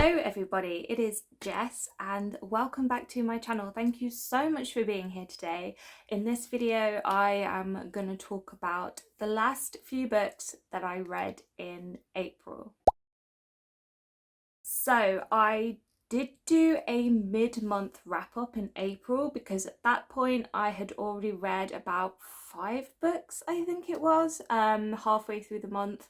Hello everybody, it is Jess and welcome back to my channel. Thank you so much for being here today. In this video I am going to talk about the last few books that I read in April. So I did do a mid-month wrap-up in April because at that point I had already read about 5 books, I think it was, halfway through the month.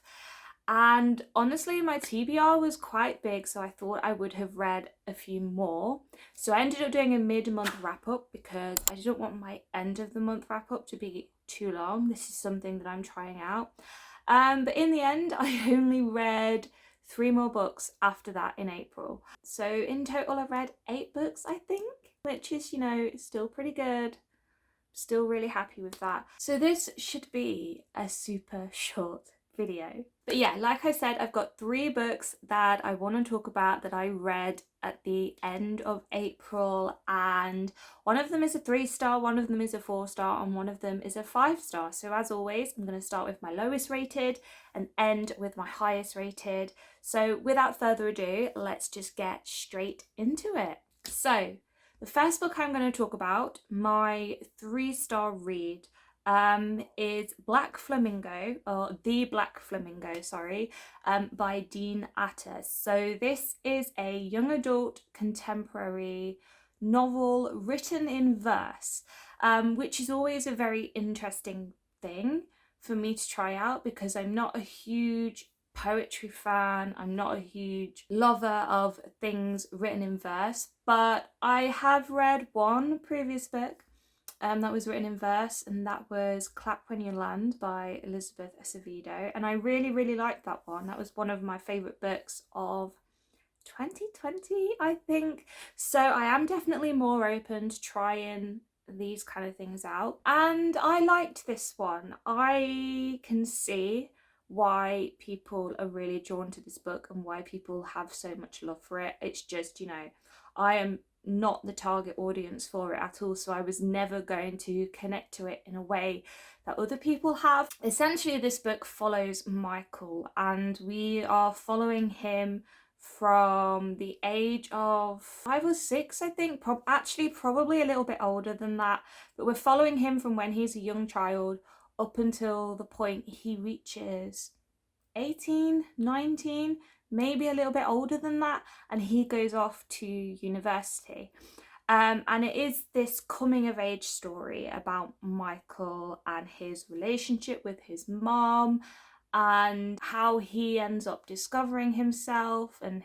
And honestly, my TBR was quite big, so I thought I would have read a few more. So I ended up doing a mid-month wrap-up because I didn't want my end of the month wrap-up to be too long. This is something that I'm trying out. But in the end, I only read 3 more books after that in April. So in total, I read 8 books, I think, which is, still pretty good. Still really happy with that. So this should be a super short video. But yeah, like I said, I've got 3 books that I want to talk about that I read at the end of April, and one of them is a 3-star, one of them is a 4-star, and one of them is a 5-star. So as always, I'm going to start with my lowest rated and end with my highest rated. So without further ado, let's just get straight into it. So the first book I'm going to talk about, my 3-star read, is Black Flamingo, or The Black Flamingo, sorry, by Dean Atter. So this is a young adult contemporary novel written in verse, which is always a very interesting thing for me to try out because I'm not a huge poetry fan, I'm not a huge lover of things written in verse, but I have read one previous book that was written in verse, and that was Clap When You Land by Elizabeth Acevedo, and I really liked that one. That was one of my favourite books of 2020, I think. So I am definitely more open to trying these kind of things out, and I liked this one. I can see why people are really drawn to this book and why people have so much love for it. It's just, I am not the target audience for it at all, so I was never going to connect to it in a way that other people have. Essentially, this book follows Michael, and we are following him from the age of 5 or 6, I think, actually probably a little bit older than that, but we're following him from when he's a young child up until the point he reaches 18, 19, maybe a little bit older than that, and he goes off to university. And it is this coming of age story about Michael and his relationship with his mom and how he ends up discovering himself and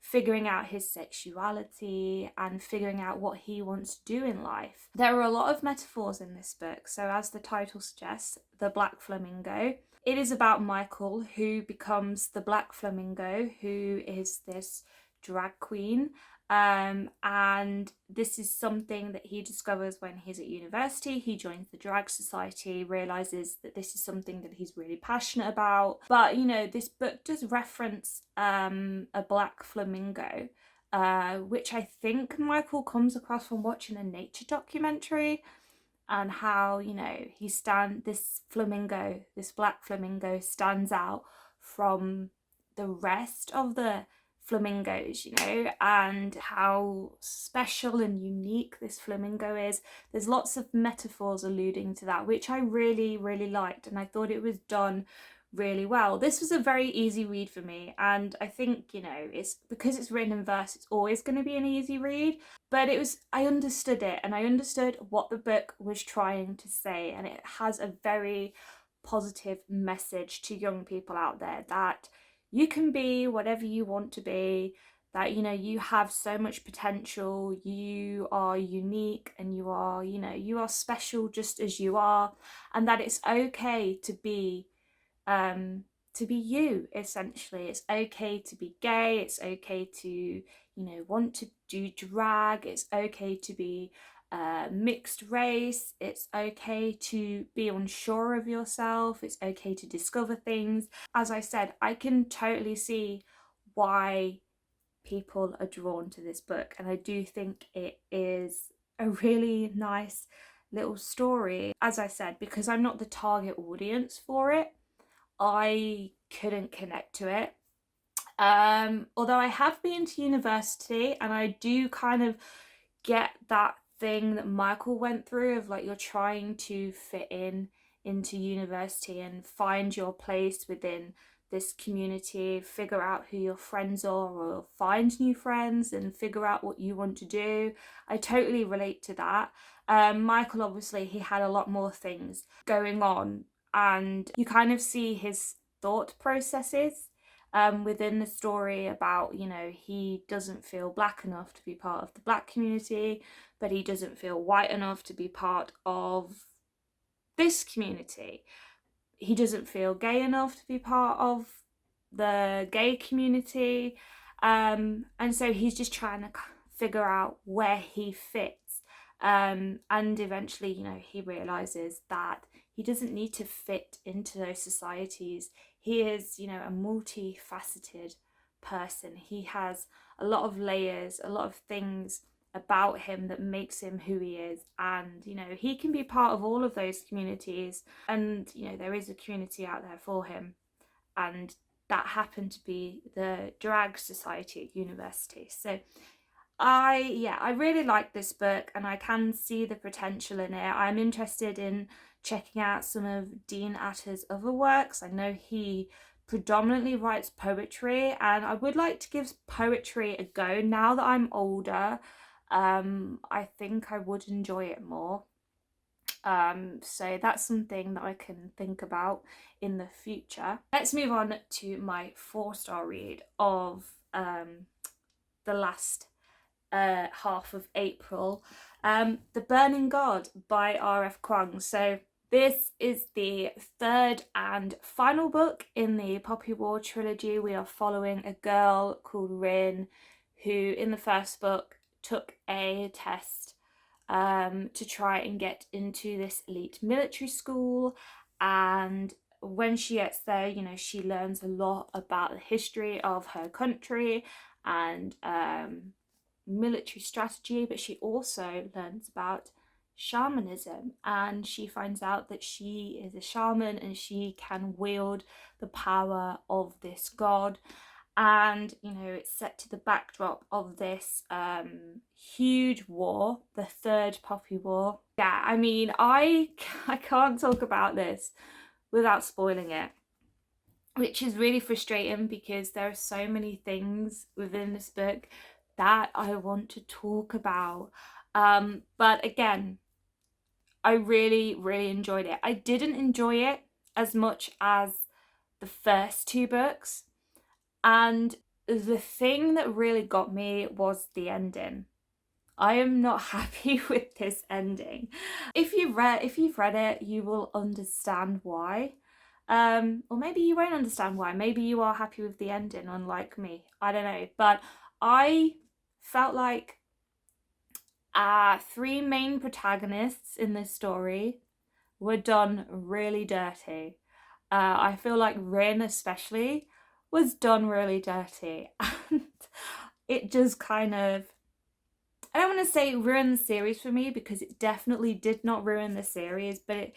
figuring out his sexuality and figuring out what he wants to do in life. There are a lot of metaphors in this book, so as the title suggests, The Black Flamingo. It is about Michael, who becomes the Black Flamingo, who is this drag queen, and this is something that he discovers when he's at university. He joins the drag society, realizes that this is something that he's really passionate about. But this book does reference a black flamingo, which I think Michael comes across from watching a nature documentary, and how this black flamingo stands out from the rest of the flamingos, and how special and unique this flamingo is. There's lots of metaphors alluding to that, which I really liked, and I thought it was done really well. This was a very easy read for me, and I think it's because it's written in verse, it's always going to be an easy read, but I understood it, and I understood what the book was trying to say, and it has a very positive message to young people out there that you can be whatever you want to be, that you have so much potential, you are unique, and you are special just as you are, and that it's okay to be you. Essentially, it's okay to be gay, it's okay to want to do drag, it's okay to be mixed race, it's okay to be unsure of yourself, it's okay to discover things. As I said, I can totally see why people are drawn to this book, and I do think it is a really nice little story. As I said, because I'm not the target audience for it, I couldn't connect to it. Although I have been to university, and I do kind of get that thing that Michael went through of like you're trying to fit in into university and find your place within this community, figure out who your friends are, or find new friends and figure out what you want to do. I totally relate to that. Michael, obviously, he had a lot more things going on, and you kind of see his thought processes within the story about, you know, he doesn't feel black enough to be part of the black community, but he doesn't feel white enough to be part of this community. He doesn't feel gay enough to be part of the gay community. And so he's just trying to figure out where he fits. And eventually, you know, he realizes that he doesn't need to fit into those societies. He is, you know, a multifaceted person. He has a lot of layers, a lot of things about him that makes him who he is, and you know, he can be part of all of those communities, and you know, there is a community out there for him, and that happened to be the drag society at university. So I really like this book, and I can see the potential in it. I'm interested in checking out some of Dean Atter's other works. I know he predominantly writes poetry, and I would like to give poetry a go now that I'm older. I think I would enjoy it more. So that's something that I can think about in the future. Let's move on to my 4-star read of the last half of April, The Burning God by R.F. Kuang. So this is the third and final book in the Poppy War trilogy. We are following a girl called Rin, who in the first book took a test to try and get into this elite military school, and when she gets there, you know, she learns a lot about the history of her country and military strategy, but she also learns about shamanism, and she finds out that she is a shaman and she can wield the power of this god. And you know, it's set to the backdrop of this huge war, the third Poppy War. Yeah, I mean, I can't talk about this without spoiling it, which is really frustrating because there are so many things within this book that I want to talk about. But again, I really, really enjoyed it. I didn't enjoy it as much as the first 2 books. And the thing that really got me was the ending. I am not happy with this ending. If you've read it, you will understand why. Or maybe you won't understand why. Maybe you are happy with the ending, unlike me. I don't know. But I felt like 3 main protagonists in this story were done really dirty. I feel like Rin especially was done really dirty, and it just kind of, I don't want to say ruin the series for me, because it definitely did not ruin the series, but it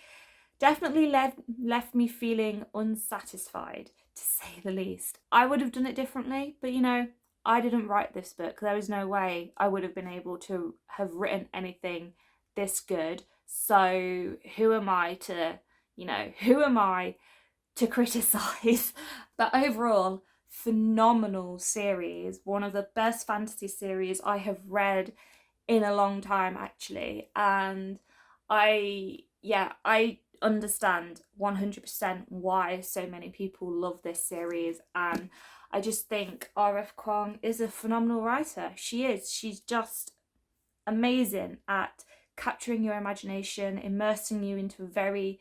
definitely left me feeling unsatisfied, to say the least. I would have done it differently, but you know, I didn't write this book. There was no way I would have been able to have written anything this good. So who am I to, you know, who am I to criticize? But overall, phenomenal series, one of the best fantasy series I have read in a long time, actually. And I understand 100% why so many people love this series, and I just think R.F. Kuang is a phenomenal writer. She's just amazing at capturing your imagination, immersing you into a very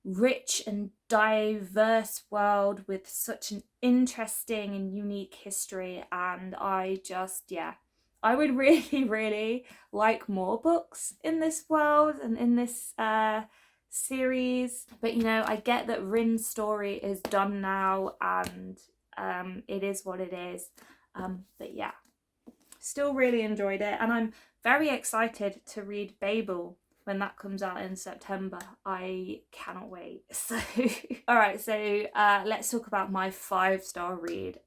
rich and diverse world with such an interesting and unique history. And I would really, really like more books in this world and in this series. But you know, I get that Rin's story is done now, and it is what it is. But yeah, still really enjoyed it, and I'm very excited to read Babel when that comes out in September. I cannot wait. So all right, so let's talk about my 5-star read.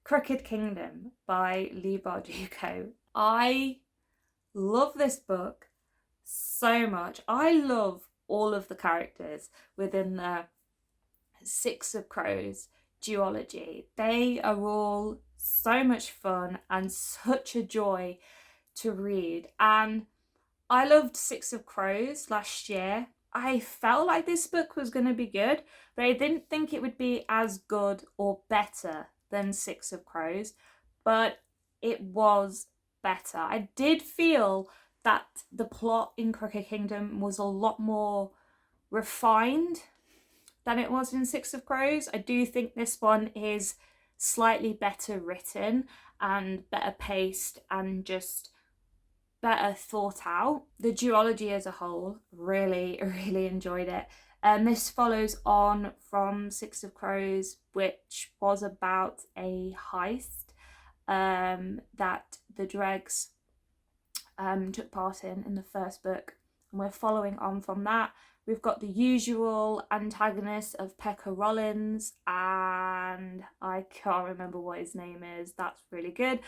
Crooked Kingdom by Leigh Bardugo. I love this book so much. I love all of the characters within the Six of Crows duology. They are all so much fun and such a joy to read. And I loved Six of Crows last year. I felt like this book was going to be good, but I didn't think it would be as good or better than Six of Crows, but it was better. I did feel that the plot in Crooked Kingdom was a lot more refined than it was in Six of Crows. I do think this one is slightly better written and better paced and just better thought out. The duology as a whole, really enjoyed it. And this follows on from Six of Crows, which was about a heist that the Dregs took part in the first book. And we're following on from that. We've got the usual antagonist of Pekka Rollins, and I can't remember what his name is. That's really good.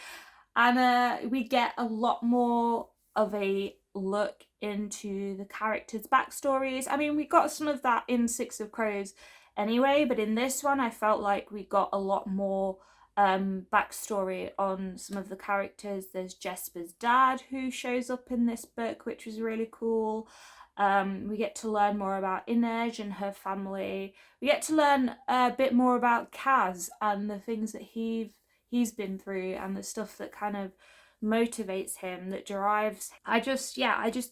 And we get a lot more of a look into the characters' backstories. I mean, we got some of that in Six of Crows anyway, but in this one I felt like we got a lot more backstory on some of the characters. There's Jesper's dad who shows up in this book, which was really cool. We get to learn more about Inej and her family. We get to learn a bit more about Kaz and the things that he's been through and the stuff that kind of motivates him, that drives. I just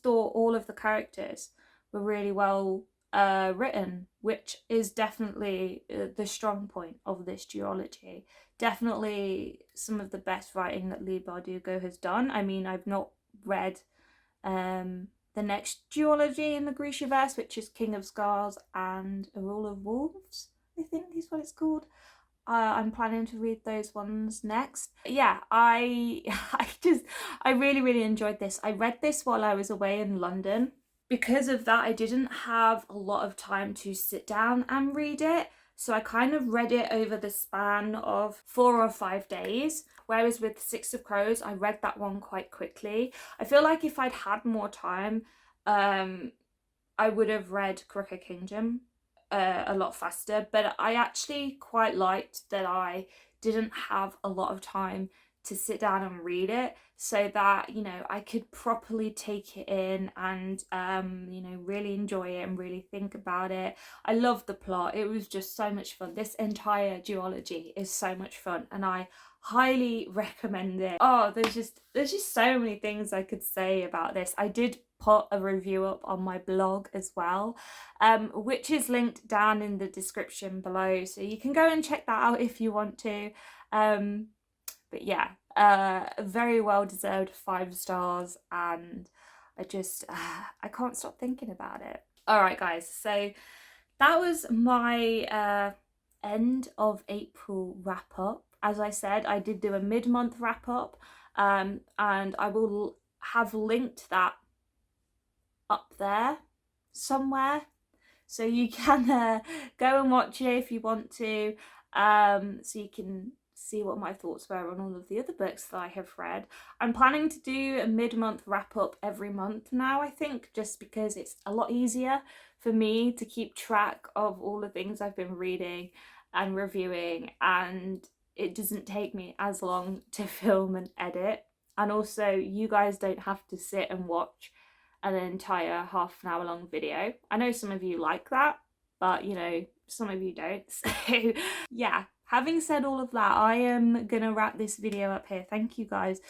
thought all of the characters were really well written, which is definitely the strong point of this duology. Definitely some of the best writing that Leigh Bardugo has done. I mean, I've not read the next duology in the Grishaverse, which is King of Scars and A Rule of Wolves, I think is what it's called. I'm planning to read those ones next. Yeah, I really enjoyed this. I read this while I was away in London. Because of that, I didn't have a lot of time to sit down and read it. So I kind of read it over the span of 4 or 5 days. Whereas with Six of Crows, I read that one quite quickly. I feel like if I'd had more time, I would have read Crooked Kingdom a lot faster. But I actually quite liked that I didn't have a lot of time to sit down and read it, so that, you know, I could properly take it in and you know, really enjoy it and really think about it. I loved the plot. It was just so much fun. This entire duology is so much fun and I highly recommend it. Oh, there's just so many things I could say about this. I did put a review up on my blog as well, which is linked down in the description below, so you can go and check that out if you want to. But yeah, very well deserved 5 stars, and I can't stop thinking about it. All right, guys, so that was my end of April wrap up. As I said, I did do a mid-month wrap up, and I will have linked that up there somewhere, so you can go and watch it if you want to, so you can see what my thoughts were on all of the other books that I have read. I'm planning to do a mid-month wrap-up every month now, I think, just because it's a lot easier for me to keep track of all the things I've been reading and reviewing, and it doesn't take me as long to film and edit. And also, you guys don't have to sit and watch an entire half an hour long video. I know some of you like that, but you know, some of you don't. So yeah, having said all of that, I am gonna wrap this video up here. Thank you guys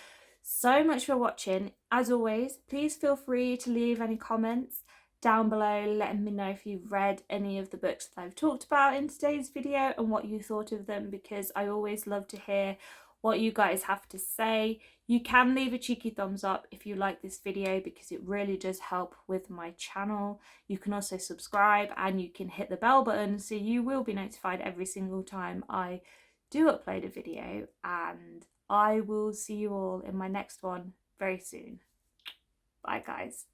so much for watching. As always, please feel free to leave any comments down below letting me know if you've read any of the books that I've talked about in today's video and what you thought of them, because I always love to hear what you guys have to say. You can leave a cheeky thumbs up if you like this video, because it really does help with my channel. You can also subscribe and you can hit the bell button so you will be notified every single time I do upload a video, and I will see you all in my next one very soon. Bye guys.